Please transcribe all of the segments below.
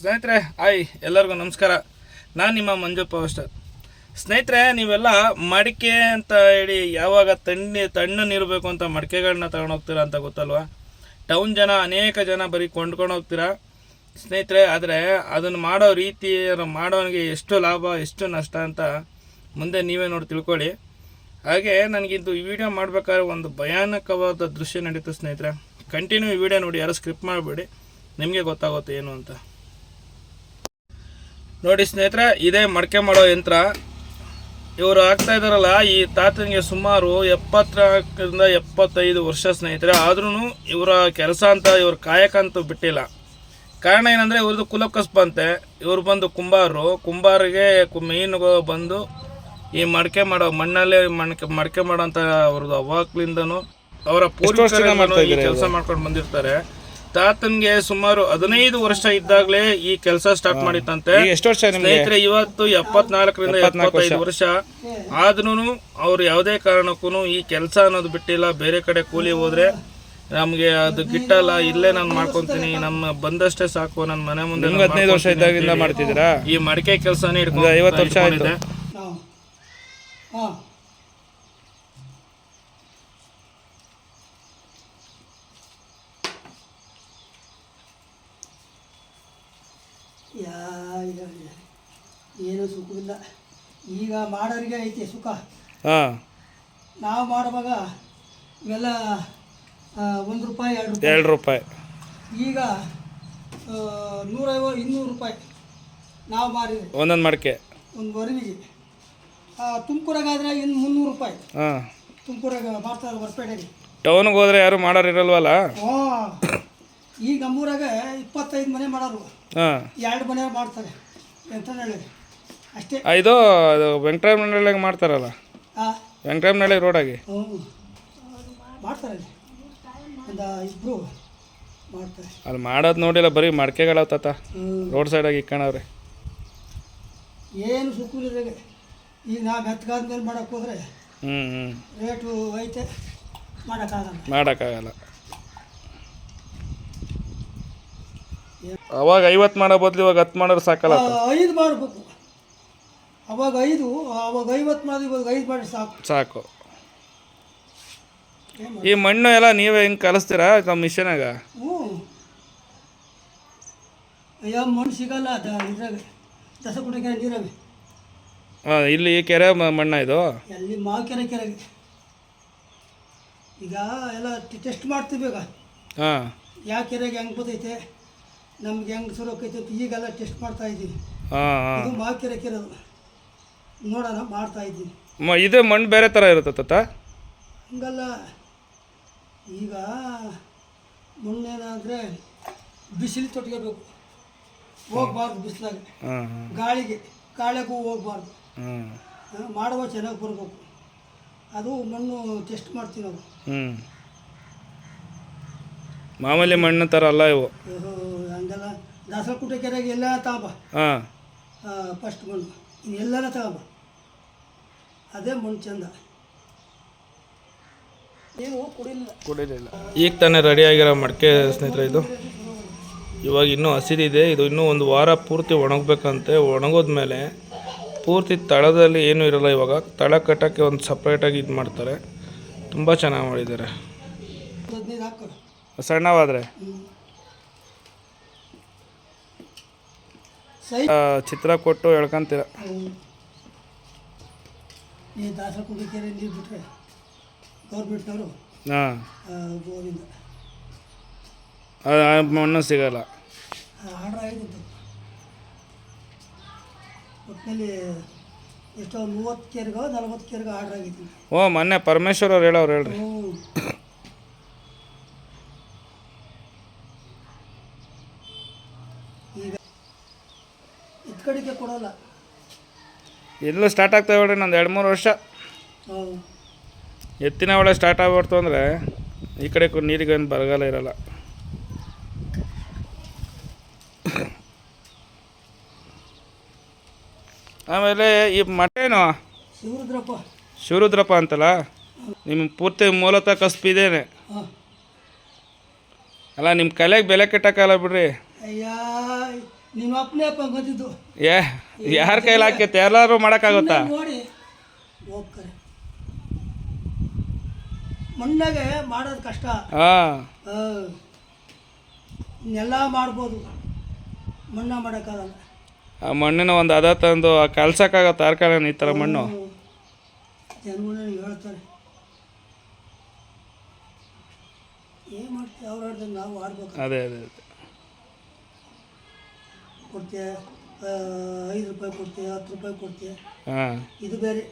ಸ್ನೇಹಿತರೆ ಹಾಯ್ ಎಲ್ಲರಿಗೂ ನಮಸ್ಕಾರ. ನಾನು ನಿಮ್ಮ ಮಂಜಪ್ಪ ಮಾಸ್ಟರ್. ಸ್ನೇಹಿತರೆ, ನೀವೆಲ್ಲ ಮಡಿಕೆ ಅಂತ ಹೇಳಿ ಯಾವಾಗ ತಣ್ಣನಿರಬೇಕು ಅಂತ ಮಡಿಕೆಗಳನ್ನ ತಗೊಂಡೋಗ್ತೀರಾ ಅಂತ ಗೊತ್ತಲ್ವಾ? ಟೌನ್ ಜನ ಅನೇಕ ಜನ ಬರೀ ಕೊಂಡ್ಕೊಂಡು ಹೋಗ್ತೀರಾ ಸ್ನೇಹಿತರೆ. ಆದರೆ ಅದನ್ನು ಮಾಡೋ ರೀತಿ, ಮಾಡೋನಿಗೆ ಎಷ್ಟು ಲಾಭ ಎಷ್ಟು ನಷ್ಟ ಅಂತ ಮುಂದೆ ನೀವೇ ನೋಡಿ ತಿಳ್ಕೊಳ್ಳಿ. ಹಾಗೆ ನನಗಿಂದು ಈ ವಿಡಿಯೋ ಮಾಡಬೇಕಾದ್ರೆ ಒಂದು ಭಯಾನಕವಾದ ದೃಶ್ಯ ನಡೀತು ಸ್ನೇಹಿತರೆ. ಕಂಟಿನ್ಯೂ ಈ ವಿಡಿಯೋ ನೋಡಿ, ಯಾರು ಸ್ಕ್ರಿಪ್ಟ್ ಮಾಡಬೇಡಿ, ನಿಮಗೆ ಗೊತ್ತಾಗುತ್ತೆ ಏನು ಅಂತ. ನೋಡಿ ಸ್ನೇಹಿತರೆ, ಇದೇ ಮಡಿಕೆ ಮಾಡೋ ಯಂತ್ರ. ಇವರು ಆಗ್ತಾ ಇದ್ದಾರಲ್ಲ, ಈ ತಾತನಿಗೆ ಸುಮಾರು 70ರಿಂದ 75 ವರ್ಷ ಸ್ನೇಹಿತರೆ. ಆದ್ರೂ ಇವರ ಕೆಲಸ ಅಂತ, ಇವ್ರ ಕಾಯಕ ಅಂತೂ ಬಿಟ್ಟಿಲ್ಲ. ಕಾರಣ ಏನಂದರೆ, ಇವ್ರದ್ದು ಕುಲಕಸ್ಬಂತೆ. ಇವ್ರು ಬಂದು ಕುಂಬಾರಿಗೆ ಮೇಯ್ನ್ಗೂ ಬಂದು ಈ ಮಡಿಕೆ ಮಾಡೋ ಮಣ್ಣಲ್ಲೇ ಮಡಿಕೆ ಮಾಡೋ ಅಂತ ಅವ್ರದ್ದು ಅವಾಗ್ಲಿಂದನೂ ಅವರ ಪೂರ್ವಜರು ಈ ಕೆಲಸ ಮಾಡ್ಕೊಂಡು ಬಂದಿರ್ತಾರೆ. ತಾತನ್ಗೆ ಸುಮಾರು 15 ವರ್ಷ ಇದ್ದಾಗಲೇ ಈ ಕೆಲಸ ಸ್ಟಾರ್ಟ್ ಮಾಡಿತ್ತಂತೆ. ಸ್ನೇಹಿತರೆ, ಇವತ್ತು 74ರಿಂದ 75 ವರ್ಷ ಆದ್ರೂ ಅವ್ರು ಯಾವುದೇ ಕಾರಣಕ್ಕೂ ಈ ಕೆಲಸ ಅನ್ನೋದು ಬಿಟ್ಟಿಲ್ಲ. ಬೇರೆ ಕಡೆ ಕೂಲಿ ಹೋದ್ರೆ ನಮ್ಗೆ ಅದು ಗಿಟ್ಟಲ್ಲ, ಇಲ್ಲೇ ನಾನು ಮಾಡ್ಕೊಂತೀನಿ, ನಮ್ಮ ಬಂದಷ್ಟೇ ಸಾಕು, ನನ್ನ ಮನೆ ಮುಂದೆ 15 ವರ್ಷ ಇದ್ದಾಗಿಂದ ಮಾಡ್ತಿದ್ದೀರಾ ಈ ಮಡಿಕೆ ಕೆಲಸನೇ ಹಿಡ್ಕೊಂಡು 50 ವರ್ಷ ಆಯ್ತು. ಏನು ಸುಖವಿಲ್ಲ. ಈಗ ಮಾಡೋರಿಗೆ ಐತಿ ಸುಖ. ಹಾಂ, ನಾವು ಮಾಡುವಾಗ ಇವೆಲ್ಲ ₹1 2 ರೂಪಾಯಿ. ಈಗ 150 200 ರೂಪಾಯಿ ನಾವು ಮಾರಿದ್ವಿ ಒಂದೊಂದು ಮಡಿಕೆ ಒಂದು ವರವಿಗೆ. ತುಮಕೂರಾಗಾದ್ರೆ ಇನ್ನು 300 ರೂಪಾಯಿ. ಹಾಂ, ತುಮಕೂರಾಗ ಮಾಡ್ತಾರೆ ಹೊರಪೇಟೆಗೆ. ಟೌನ್ಗೆ ಹೋದ್ರೆ ಯಾರು ಮಾಡೋರು ಇರಲ್ವಲ್ಲ. ಈಗ ನಮ್ಮೂರಾಗ 25 ಮನೆ ಮಾಡೋರು. ಹಾಂ, 2 ಮನೆ ಮಾಡ್ತಾರೆ ಎಂಟನಹಳ್ಳಿ ಅಷ್ಟೇ. ಇದು ವೆಂಕಟರಾಮನಹಳ್ಳಿಗೆ ಮಾಡ್ತಾರಲ್ಲ, ವೆಂಕಟರಾಮನಹಳ್ಳಿ ರೋಡಾಗಿ. ಮಾಡ್ತಾರೆ, ಒಂದು 2 ಮಾಡ್ತಾರೆ. ಅಲ್ಲಿ ಮಾಡೋದು ನೋಡಿಲ್ಲ, ಬರೀ ಮಡಿಕೆಗಳ ತಾತ ರೋಡ್ ಸೈಡಾಗಿ ಇಕ್ಕಣವ್ರೆ. ಏನು ಸುಖವಿಲ್ಲ. ಈಗ ನಾವು ಮೆತ್ತಗಾದ್ಮೇಲೆ ಮಾಡೋಕ್ಕೆ ಹೋದ್ರೆ ರೇಟು ಐತೆ, ಮಾಡೋಕ್ಕಾಗಲ್ಲ. ಅವಾಗ 50 ಮಾಡೋ ಬದಲು ಇವಾಗ 10 ಮಾಡೋರು ಸಾಕಲ್ಲ. 5 ಮಾಡಬೇಕು. ಅವಾಗ 50 ಮಾಡಿದ್ರೆ ಇವಾಗ 5 ಮಾಡಿ ಸಾಕು. ಈ ಮಣ್ಣು ಎಲ್ಲ ನೀವೇ ಹಿಂಗೆ ಕಲಿಸ್ತೀರಾ ಮಿಷನಾಗ? ಹ್ಞೂ, ಅಯ್ಯೋ ಮಣ್ಣು ಸಿಗಲ್ಲ ಇದ್ರಾಗ, ದಸಗುಂಟೆ ನೀರಾಗ. ಹಾಂ, ಇಲ್ಲಿ ಈ ಕೆರೆ ಮಣ್ಣ ಇದು ಎಲ್ಲಿ ಮಾವು ಕೆರೆಗೆ ಈಗ ಎಲ್ಲ ಟೆಸ್ಟ್ ಮಾಡ್ತೀವಿ. ಈಗ ಹಾಂ, ಯಾವ ಕೆರೆಗೆ ಹೆಂಗೆ ಬರ್ತೈತೆ, ನಮ್ಗೆ ಹೆಂಗೆ ಸುರೋಕೈತೆ ಅಂತ ಈಗೆಲ್ಲ ಟೆಸ್ಟ್ ಮಾಡ್ತಾ ಇದ್ದೀವಿ. ಇದು ಮಾವು ಕೆರೆ ನೋಡೋಣ, ಮಾಡ್ತಾ ಇದ್ದೀನಿ. ಇದು ಮಣ್ಣು ಬೇರೆ ಥರ ಇರುತ್ತೆ ತಾತ? ಹಂಗಲ್ಲ, ಈಗ ಮಣ್ಣೇನಾದರೆ ಬಿಸಿಲು ತೊಟ್ಕೋಬೇಕು, ಹೋಗ್ಬಾರ್ದು ಬಿಸಿಲಾಗ, ಗಾಳಿಗೂ ಹೋಗ್ಬಾರ್ದು. ಮಾಡುವ ಚೆನ್ನಾಗಿ ಬರಬೇಕು. ಅದು ಮಣ್ಣು ಟೆಸ್ಟ್ ಮಾಡ್ತೀವಿ ನಾವು. ಮಾಮೂಲಿ ಮಣ್ಣು ಥರ ಅಲ್ಲ ಇವು. ಹಂಗಲ್ಲ, ದಾಸರಕುಂಟೆ ಕೆರೆಗೆ ಎಲ್ಲ ತಗೊಂಬ. ಫಸ್ಟ್ ಮಣ್ಣು ಎಲ್ಲನ ತಗೊಂಬ, ಅದೇ ಮಣ್ಣು ಚಂದ. ಏನು ಕುಡಿಲಿಲ್ಲ. ಈಗ ತಾನೇ ರೆಡಿ ಆಗಿರೋ ಮಡಿಕೆ ಸ್ನೇಹಿತರೆ. ಇದು ಇವಾಗ ಇನ್ನೂ ಹಸಿದಿದೆ. ಇದು ಇನ್ನೂ 1 ವಾರ ಪೂರ್ತಿ ಒಣಗಬೇಕಂತೆ. ಒಣಗೋದ್ಮೇಲೆ ಪೂರ್ತಿ ತಳದಲ್ಲಿ ಏನೂ ಇರೋಲ್ಲ. ಇವಾಗ ತಳ ಕಟ್ಟೋಕ್ಕೆ ಒಂದು ಸಪ್ರೇಟಾಗಿ ಇದು ಮಾಡ್ತಾರೆ. ತುಂಬ ಚೆನ್ನಾಗಿ ಮಾಡಿದ್ದಾರೆ. ಸಣ್ಣವಾದರೆ ಚಿತ್ರ ಕೊಟ್ಟು ಎಳ್ಕೊಂತೀರ. ಈ ದಾಸರಕುಂಟೆ ಕೆರೆ ನೀರು ಬಿಟ್ಟರೆ ಗೌರ್ಮೆಂಟ್ನವರು ಮಣ್ಣು ಸಿಗಲ್ಲ. ಆರ್ಡ್ರ್ ಆಗಿತ್ತು ಒಟ್ಟಿನಲ್ಲಿ. ಎಷ್ಟೋ 30 ಕೆರೆಗೋ 40 ಕೆರೆಗೋ ಆರ್ಡ್ರ್ ಆಗಿತ್ತು. ಮೊನ್ನೆ ಪರಮೇಶ್ವರ್ ಅವ್ರು ಹೇಳೋರು ಹೇಳ್ರಿ. ಈಗ ಇತ್ ಕಡೆಗೆ ಕೊಡೋಲ್ಲ. ಎಲ್ಲೂ ಸ್ಟಾರ್ಟ್ ಆಗ್ತಾವೆ ಹೇಳ್ರಿ, ನಂದು 2-3 ವರ್ಷ. ಎತ್ತಿನ ಒಳ್ಳೆ ಸ್ಟಾರ್ಟ್ ಆಗ್ಬಿಡ್ತು ಅಂದರೆ ಈ ಕಡೆ ನೀರಿಗೇನು ಬರಗಾಲ ಇರಲ್ಲ. ಆಮೇಲೆ ಈ ಮಠೇನು ಶಿವರುದ್ರಪ್ಪ ಅಂತಲ್ಲ, ನಿಮ್ಮ ಪೂರ್ತಿ ಮೂಲತಃ ಕಸ್ಬಿದ್ದೇನೆ. ಅಲ್ಲ, ನಿಮ್ಮ ಕಲೆಗೆ ಬೆಲೆ ಕೆಟ್ಟಕ್ಕಲ್ಲ ಬಿಡ್ರಿ. ಅಯ್ಯ ನಿಮ್ಮ ಅಪ್ಪನೇ ಅಪ್ಪ ಬಂದಿದ್ದು ಯಾರ ಕೈಲಿ ಹಾಕೈತೆ ಎಲ್ಲರೂ ಮಾಡೋಕ್ಕಾಗುತ್ತಾ? ನೋಡಿ ಹೋಗ್ತಾರೆ. ಮಣ್ಣಾಗೆ ಮಾಡೋದು ಕಷ್ಟ. ಹಾಂ, ಇನ್ನೆಲ್ಲ ಮಾಡ್ಬೋದು, ಮಣ್ಣ ಮಾಡೋಕ್ಕಾಗಲ್ಲ. ಆ ಮಣ್ಣಿನ ಒಂದು ಹದ ತಂದು ಕಲ್ಸಕ್ಕಾಗತ್ತೆ ಕಾರ್ಖಾನೆ ಈ ಥರ ಮಣ್ಣು? ಜನಗಳು ಹೇಳ್ತಾರೆ ಏನು ಮಾಡ್ತೀವಿ, ಅವ್ರು ಆಡ್ದಂಗೆ ನಾವು ಆಡ್ಬೇಕು. ಅದೇ ಅದೇ ಅದೇ ಕೊಡ್ತೀಯ 5 ರೂಪಾಯಿ ಕೊಡ್ತೀಯ, 10 ರೂಪಾಯಿ ಕೊಡ್ತೀಯ, ಹಾಂ. ಇದು ಬೇರೆ.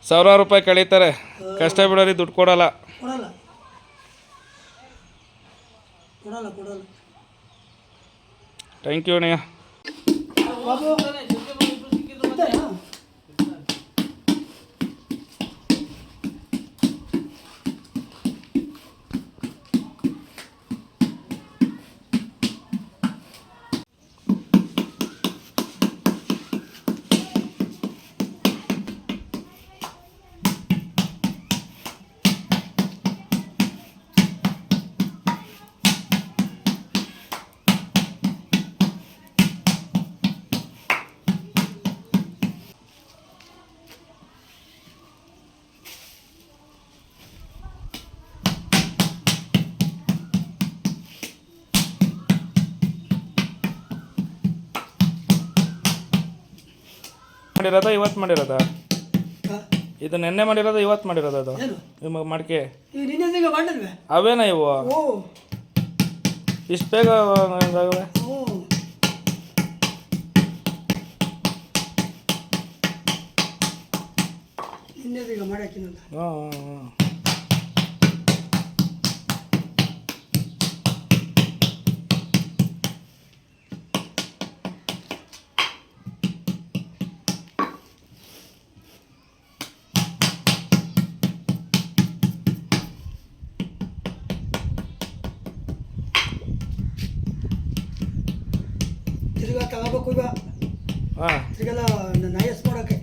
ಸಾವಿರಾರು ರೂಪಾಯಿ ಕಳೀತಾರೆ, ಕಷ್ಟ ಬಿಡೋರಿಗೆ ದುಡ್ಡು ಕೊಡಲ್ಲ. ಕೊಡಲ್ಲ ಕೊಡಲ್ಲ ಕೊಡಲ್ಲ. ಥ್ಯಾಂಕ್ ಯು ಅಣ್ಣಯ್ಯ. ಬಾಬು ಇದ್ದಾರಾ? ಮಾಡಿರೋದ ಇವತ್ತು ಮಾಡಿರೋದ? ಹಾ? ಇದು ನೆನ್ನೆ ಮಾಡಿರೋದು ಇವತ್ತು ಮಾಡಿರೋದು? ಅದು ಏನು ನಿಮಗೆ ಮಡಿಕೆ ಈಗ ನಿನ್ನೆ ಮಾಡಿದ್ವಿ. ಅವೇನ ಇವು ಓ ಇಷ್ಟು ಬೇಗ ಹೆಂಗಾಗವೆ? ಓ ನಿನ್ನೆದೀಗ ಮಾಡ್ಯಾಕಿನಲ್ಲ. ಹಾಂ ಹಾಂ. ತಿರ್ಗಾ ತಗೋಬೇಕು ಈಗ, ಹಾಂ, ತಿರ್ಗೆಲ್ಲ ನಯಸ್ ಮಾಡೋಕ್ಕೆ.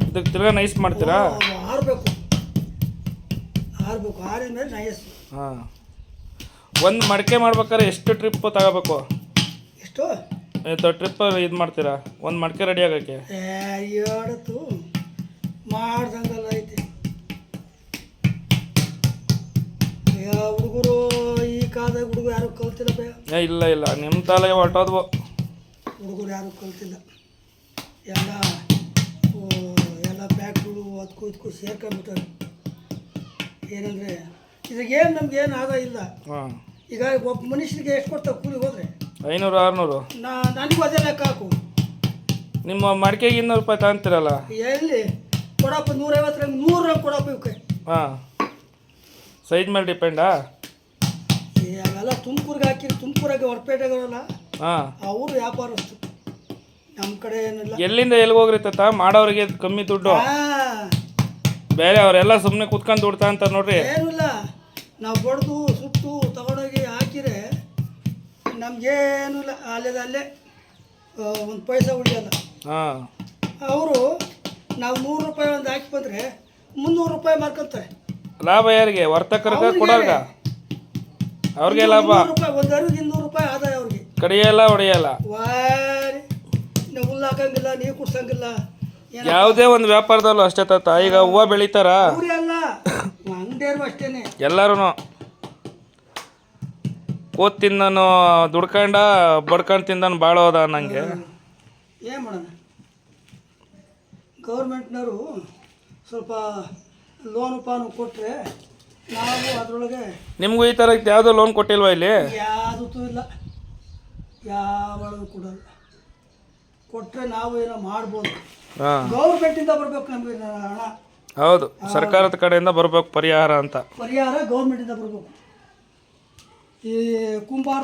ಇದಕ್ಕೆ ತಿರ್ಗಾ ನೈಸ್ ಮಾಡ್ತೀರಾ? ಆರಬೇಕು ಆರಿದ ಮೇಲೆ ನಯಸ್. ಹಾಂ. ಒಂದು ಮಡಿಕೆ ಮಾಡ್ಬೇಕಾದ್ರೆ ಎಷ್ಟು ಟ್ರಿಪ್ ತಗೋಬೇಕು? ಎಷ್ಟು ಟ್ರಿಪ್ ಇದು ಮಾಡ್ತೀರಾ ಒಂದು ಮಡಿಕೆ ರೆಡಿ ಆಗೋಕ್ಕೆ? ಹೇಳತ್ತು ಮಾಡ್ದಂಗಲ್ಲ ಐತೆ. ಹುಡುಗರು ಈ ಕಾಲದಾಗ ಹುಡುಗರು ಯಾರು ಕಲ್ತಿಲ್ಲ ಬೇ. ಇಲ್ಲ ಇಲ್ಲ, ನಿಮ್ಮ ತಾಲೆಗೆ ಹೊರಟೋದ್ವು. ಹುಡುಗರು ಯಾರು ಕಲ್ತಿಲ್ಲ, ಎಲ್ಲ ಎಲ್ಲ ಫ್ಯಾಕ್ಟ್ರಿಗಳು ಅದಕ್ಕೂ ಇದಕ್ಕೂ ಸೇರ್ಕೊಂಡ್ಬಿಟ್ಟಾರೆ. ಏನಂದರೆ ಇದ್ರಾಗೇನು ನಮ್ಗೇನು ಆದಾಯ ಇಲ್ಲ. ಹಾಂ. ಈಗ ಒಬ್ಬ ಮನುಷ್ಯನಿಗೆ ಎಷ್ಟು ಕೊಡ್ತಾವೆ ಕೂಲಿ ಹೋದರೆ? 500 600. ನನಗೂ ಅದೇ ಲೆಕ್ಕ ಹಾಕು. ನಿಮ್ಮ ಮಡಿಕೆಗೆ 200 ರೂಪಾಯಿ ತಗೊಂತೀರಲ್ಲ? ಎಲ್ಲಿ ಕೊಡಪ್ಪ, 150 100 ಕೊಡಪ್ಪ ಇವಕ್ಕೆ. ಹಾಂ, ಸೈಜ್ ಮೇಲೆ ಡಿಪೆಂಡಾ? ಅವೆಲ್ಲ ತುಮಕೂರಿಗೆ ಹಾಕಿರಿ, ತುಮಕೂರಾಗೆ ಹೊರಪೇಟೆಗಳಲ್ಲ, ಹಾಂ, ಅವರು ವ್ಯಾಪಾರಸ್ಥರು. ನಮ್ಮ ಕಡೆ ಏನಿಲ್ಲ. ಎಲ್ಲಿಂದ ಎಲ್ಲಿಗೆ ಹೋಗ್ರಿ ತಾತ? ಮಾಡೋರಿಗೆ ಕಮ್ಮಿ ದುಡ್ಡು, ಬೇರೆ ಅವರೆಲ್ಲ ಸುಮ್ಮನೆ ಕುತ್ಕೊಂಡು ದುಡ್ತಾ ಅಂತ ನೋಡ್ರಿ. ಏನಿಲ್ಲ, ನಾವು ಬಡ್ದು ಸುಟ್ಟು ತಗೊಂಡೋಗಿ ಹಾಕಿರೆ ನಮಗೇನು ಇಲ್ಲ. ಅಲ್ಲೇ ಒಂದು ಪೈಸೆ ಉಳಿಯಲ್ಲ. ಹಾಂ. ಅವರು ನಾವು 100 ರೂಪಾಯಿ ಒಂದು ಹಾಕಿ ಬಂದರೆ 300 ರೂಪಾಯಿ ಮಾರ್ಕೊಂತಾರೆ. ಲಾಭ ಯಾರಿಗೆ? ವರ್ತಕರಿಗೆ ಕೊಡೋರ್ಗ? ಅವ್ರಿಗೆ ಲಾಭ. 200 ರೂಪಾಯಿ ಒಂದು ಅರಿವು 200 ರೂಪಾಯಿ ಆದಾಯ ಅವ್ರಿಗೆ. ಕಡಿಯಲ್ಲ ಹೊಡೆಯಲ್ಲ. ವಾರಿ ನಾವು ಹುಲ್ಲು ಹಾಕಂಗಿಲ್ಲ, ನೀರು ಕುಡ್ಸಂಗಿಲ್ಲ. ಯಾವುದೇ ಒಂದು ವ್ಯಾಪಾರದಲ್ಲೂ ಅಷ್ಟೇ ತಾತ. ಈಗ ಹೂವು ಬೆಳಿತಾರ ಅವ್ರೇ ಅಲ್ಲ, ಅಂಗಡಿಯರು ಅಷ್ಟೇನೆ. ಎಲ್ಲರೂ ಕೂತ್ ತಿಂದನು ದುಡ್ಕೊಂಡ ಬಡ್ಕೊಂಡು ತಿಂದನು ಭಾಳ ಹೋದ ನನಗೆ. ಏನು ಮಾಡೋಣ, ಗೌರ್ಮೆಂಟ್ನವರು ಸ್ವಲ್ಪ ಲೋನು ಪಾನು ಕೊಟ್ಟರೆ ನಾವು ಅದರೊಳಗೆ. ನಿಮಗೂ ಈ ಥರ ಯಾವುದೋ ಲೋನ್ ಕೊಟ್ಟಿಲ್ವಾ ಇಲ್ಲಿ? ಯಾವುದೂ ಇಲ್ಲ, ಯಾವಳೂ ಕೊಡಲ್ಲ. ಕೊಟ್ಟರೆ ನಾವು ಏನೋ ಮಾಡ್ಬೋದು. ಹಾಂ, ಗೌರ್ಮೆಂಟಿಂದ ಬರಬೇಕು ನಮಗೆ ಹಣ. ಹೌದು, ಸರ್ಕಾರದ ಕಡೆಯಿಂದ ಬರಬೇಕು ಪರಿಹಾರ ಅಂತ. ಪರಿಹಾರ ಗೌರ್ಮೆಂಟಿಂದ ಬರಬೇಕು. ಈ ಕುಂಬಾರ